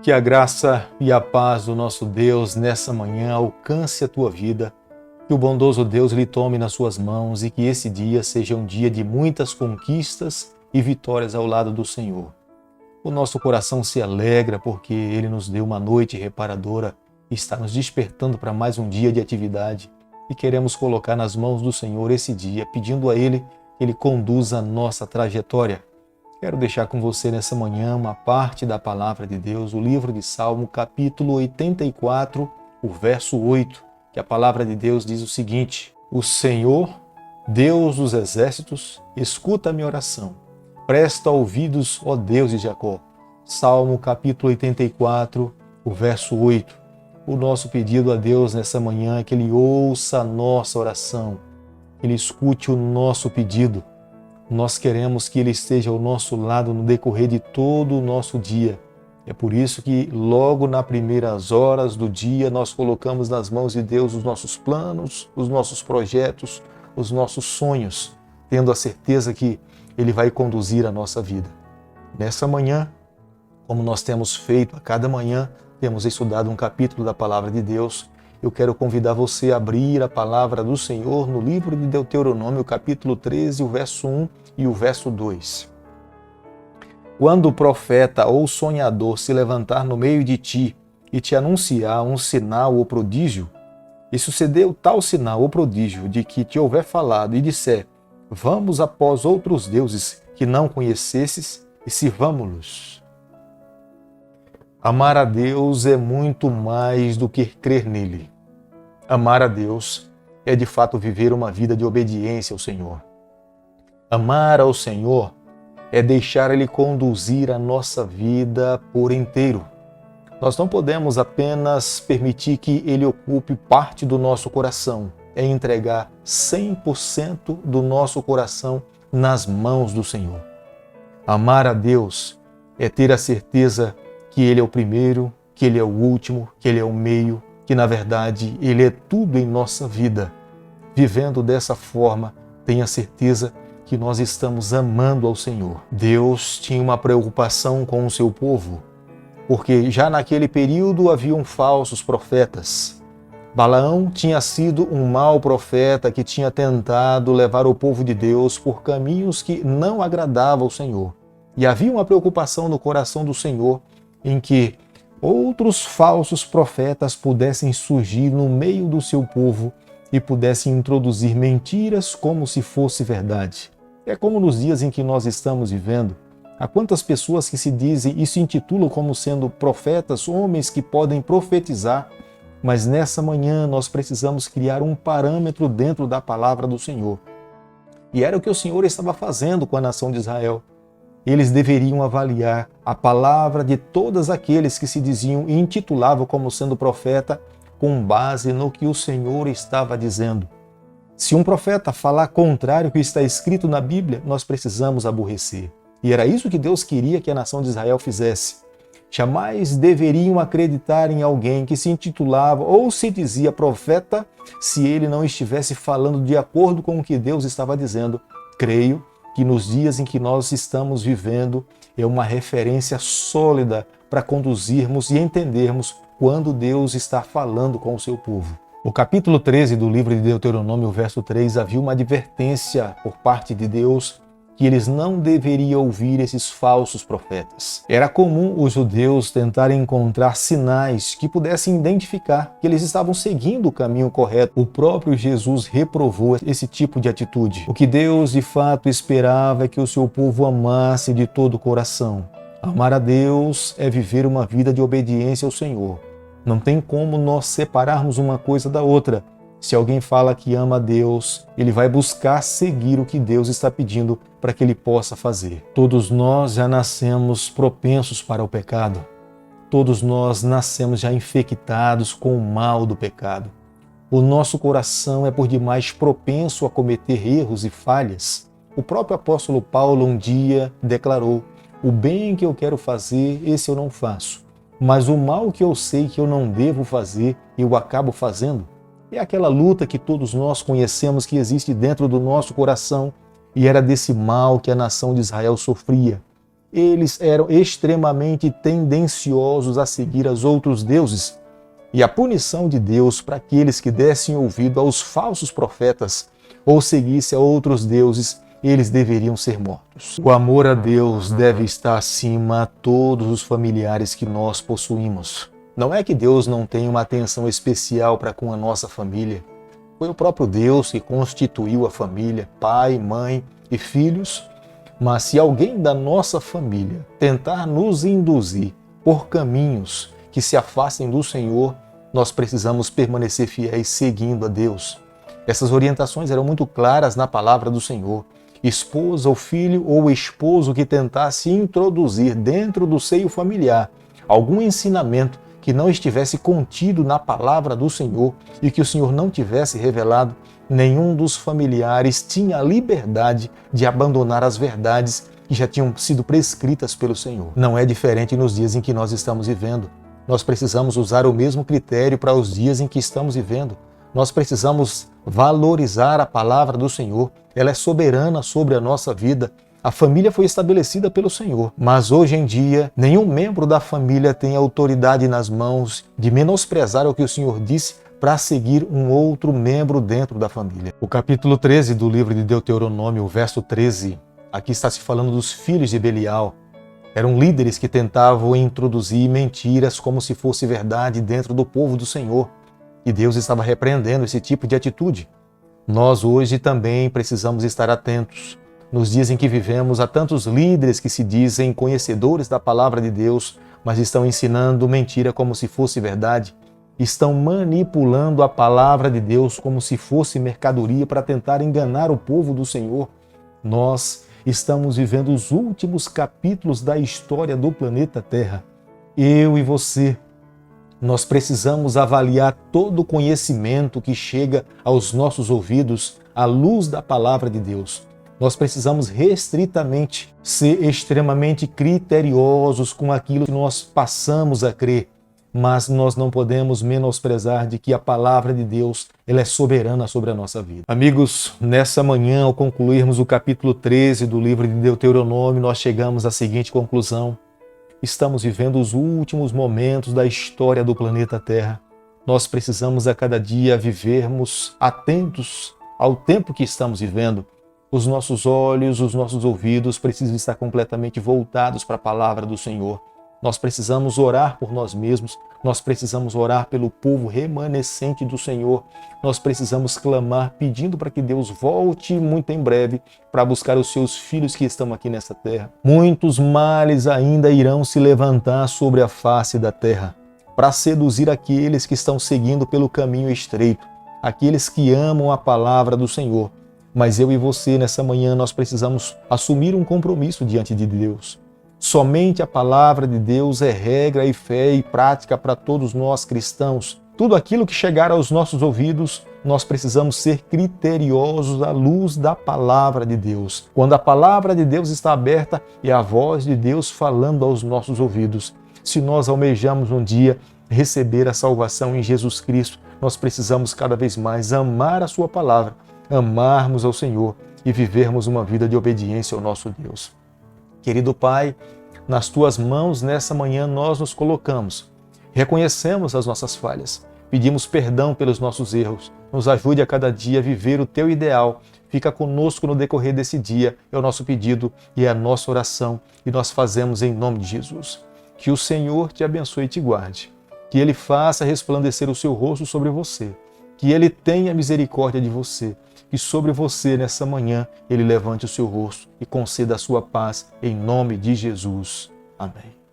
Que a graça e a paz do nosso Deus nessa manhã alcance a tua vida, que o bondoso Deus lhe tome nas suas mãos e que esse dia seja um dia de muitas conquistas e vitórias ao lado do Senhor. O nosso coração se alegra porque Ele nos deu uma noite reparadora e está nos despertando para mais um dia de atividade e queremos colocar nas mãos do Senhor esse dia, pedindo a Ele que Ele conduza a nossa trajetória. Quero deixar com você nessa manhã uma parte da palavra de Deus, o livro de Salmo, capítulo 84, o verso 8, que a palavra de Deus diz o seguinte: O Senhor, Deus dos exércitos, escuta a minha oração. Presta ouvidos, ó Deus de Jacó. Salmo, capítulo 84, o verso 8. O nosso pedido a Deus nessa manhã é que Ele ouça a nossa oração, que Ele escute o nosso pedido. Nós queremos que Ele esteja ao nosso lado no decorrer de todo o nosso dia. É por isso que logo nas primeiras horas do dia nós colocamos nas mãos de Deus os nossos planos, os nossos projetos, os nossos sonhos, tendo a certeza que Ele vai conduzir a nossa vida. Nessa manhã, como nós temos feito a cada manhã, temos estudado um capítulo da Palavra de Deus. Eu quero convidar você a abrir a palavra do Senhor no livro de Deuteronômio, capítulo 13, o verso 1 e o verso 2. Quando o profeta ou sonhador se levantar no meio de ti e te anunciar um sinal ou prodígio, e sucedeu tal sinal ou prodígio de que te houver falado e disser: vamos após outros deuses que não conhecesses e sirvamo-los. Amar a Deus é muito mais do que crer nele. Amar a Deus é de fato viver uma vida de obediência ao Senhor. Amar ao Senhor é deixar Ele conduzir a nossa vida por inteiro. Nós não podemos apenas permitir que Ele ocupe parte do nosso coração, é entregar 100% do nosso coração nas mãos do Senhor. Amar a Deus é ter a certeza que Ele é o primeiro, que Ele é o último, que Ele é o meio, que na verdade Ele é tudo em nossa vida. Vivendo dessa forma, tenha certeza que nós estamos amando ao Senhor. Deus tinha uma preocupação com o seu povo, porque já naquele período haviam falsos profetas. Balaão tinha sido um mau profeta que tinha tentado levar o povo de Deus por caminhos que não agradavam ao Senhor. E havia uma preocupação no coração do Senhor em que outros falsos profetas pudessem surgir no meio do seu povo e pudessem introduzir mentiras como se fosse verdade. É como nos dias em que nós estamos vivendo. Há quantas pessoas que se dizem e se intitulam como sendo profetas, homens que podem profetizar, mas nessa manhã nós precisamos criar um parâmetro dentro da palavra do Senhor. E era o que o Senhor estava fazendo com a nação de Israel. Eles deveriam avaliar a palavra de todos aqueles que se diziam e intitulavam como sendo profeta com base no que o Senhor estava dizendo. Se um profeta falar contrário ao que está escrito na Bíblia, nós precisamos aborrecer. E era isso que Deus queria que a nação de Israel fizesse. Jamais deveriam acreditar em alguém que se intitulava ou se dizia profeta se ele não estivesse falando de acordo com o que Deus estava dizendo. Creio que nos dias em que nós estamos vivendo é uma referência sólida para conduzirmos e entendermos quando Deus está falando com o seu povo. No capítulo 13 do livro de Deuteronômio, verso 3, havia uma advertência por parte de Deus que eles não deveriam ouvir esses falsos profetas. Era comum os judeus tentarem encontrar sinais que pudessem identificar que eles estavam seguindo o caminho correto. O próprio Jesus reprovou esse tipo de atitude. O que Deus de fato esperava é que o seu povo amasse de todo o coração. Amar a Deus é viver uma vida de obediência ao Senhor. Não tem como nós separarmos uma coisa da outra. Se alguém fala que ama a Deus, ele vai buscar seguir o que Deus está pedindo para que ele possa fazer. Todos nós já nascemos propensos para o pecado. Todos nós nascemos já infectados com o mal do pecado. O nosso coração é por demais propenso a cometer erros e falhas. O próprio apóstolo Paulo um dia declarou: o bem que eu quero fazer, esse eu não faço. Mas o mal que eu sei que eu não devo fazer, eu acabo fazendo. É aquela luta que todos nós conhecemos que existe dentro do nosso coração, e era desse mal que a nação de Israel sofria. eles eram extremamente tendenciosos a seguir os outros deuses. E a punição de Deus para aqueles que dessem ouvido aos falsos profetas ou seguissem a outros deuses, eles deveriam ser mortos. O amor a Deus deve estar acima a todos os familiares que nós possuímos. Não é que Deus não tenha uma atenção especial para com a nossa família. Foi o próprio Deus que constituiu a família, pai, mãe e filhos. Mas se alguém da nossa família tentar nos induzir por caminhos que se afastem do Senhor, nós precisamos permanecer fiéis seguindo a Deus. Essas orientações eram muito claras na palavra do Senhor. Esposa ou filho ou esposo que tentasse introduzir dentro do seio familiar algum ensinamento que não estivesse contido na palavra do Senhor e que o Senhor não tivesse revelado, nenhum dos familiares tinha a liberdade de abandonar as verdades que já tinham sido prescritas pelo Senhor. Não é diferente nos dias em que nós estamos vivendo. Nós precisamos usar o mesmo critério para os dias em que estamos vivendo. Nós precisamos valorizar a palavra do Senhor. Ela é soberana sobre a nossa vida. A família foi estabelecida pelo Senhor, mas hoje em dia, nenhum membro da família tem autoridade nas mãos de menosprezar o que o Senhor disse para seguir um outro membro dentro da família. O capítulo 13 do livro de Deuteronômio, o verso 13, aqui está se falando dos filhos de Belial. Eram líderes que tentavam introduzir mentiras como se fosse verdade dentro do povo do Senhor. E Deus estava repreendendo esse tipo de atitude. Nós hoje também precisamos estar atentos. Nos dias em que vivemos, há tantos líderes que se dizem conhecedores da palavra de Deus, mas estão ensinando mentira como se fosse verdade. Estão manipulando a palavra de Deus como se fosse mercadoria para tentar enganar o povo do Senhor. Nós estamos vivendo os últimos capítulos da história do planeta Terra. Eu e você, nós precisamos avaliar todo o conhecimento que chega aos nossos ouvidos à luz da palavra de Deus. Nós precisamos restritamente ser extremamente criteriosos com aquilo que nós passamos a crer, mas nós não podemos menosprezar de que a palavra de Deus ela é soberana sobre a nossa vida. Amigos, nessa manhã, ao concluirmos o capítulo 13 do livro de Deuteronômio, nós chegamos à seguinte conclusão. Estamos vivendo os últimos momentos da história do planeta Terra. Nós precisamos a cada dia vivermos atentos ao tempo que estamos vivendo. Os nossos olhos, os nossos ouvidos precisam estar completamente voltados para a palavra do Senhor. Nós precisamos orar por nós mesmos, nós precisamos orar pelo povo remanescente do Senhor. Nós precisamos clamar pedindo para que Deus volte muito em breve para buscar os seus filhos que estão aqui nessa terra. Muitos males ainda irão se levantar sobre a face da terra para seduzir aqueles que estão seguindo pelo caminho estreito, aqueles que amam a palavra do Senhor. Mas eu e você, nessa manhã, nós precisamos assumir um compromisso diante de Deus. Somente a palavra de Deus é regra e fé e prática para todos nós cristãos. Tudo aquilo que chegar aos nossos ouvidos, nós precisamos ser criteriosos à luz da palavra de Deus. Quando a palavra de Deus está aberta, é a voz de Deus falando aos nossos ouvidos. Se nós almejamos um dia receber a salvação em Jesus Cristo, nós precisamos cada vez mais amar a sua palavra, amarmos ao Senhor e vivermos uma vida de obediência ao nosso Deus. Querido Pai, nas Tuas mãos nessa manhã nós nos colocamos. Reconhecemos as nossas falhas, pedimos perdão pelos nossos erros. Nos ajude a cada dia a viver o Teu ideal. Fica conosco no decorrer desse dia. É o nosso pedido e é a nossa oração e nós fazemos em nome de Jesus. Que o Senhor te abençoe e te guarde. Que Ele faça resplandecer o seu rosto sobre você. Que Ele tenha misericórdia de você. Que sobre você, nessa manhã, Ele levante o seu rosto e conceda a sua paz, em nome de Jesus. Amém.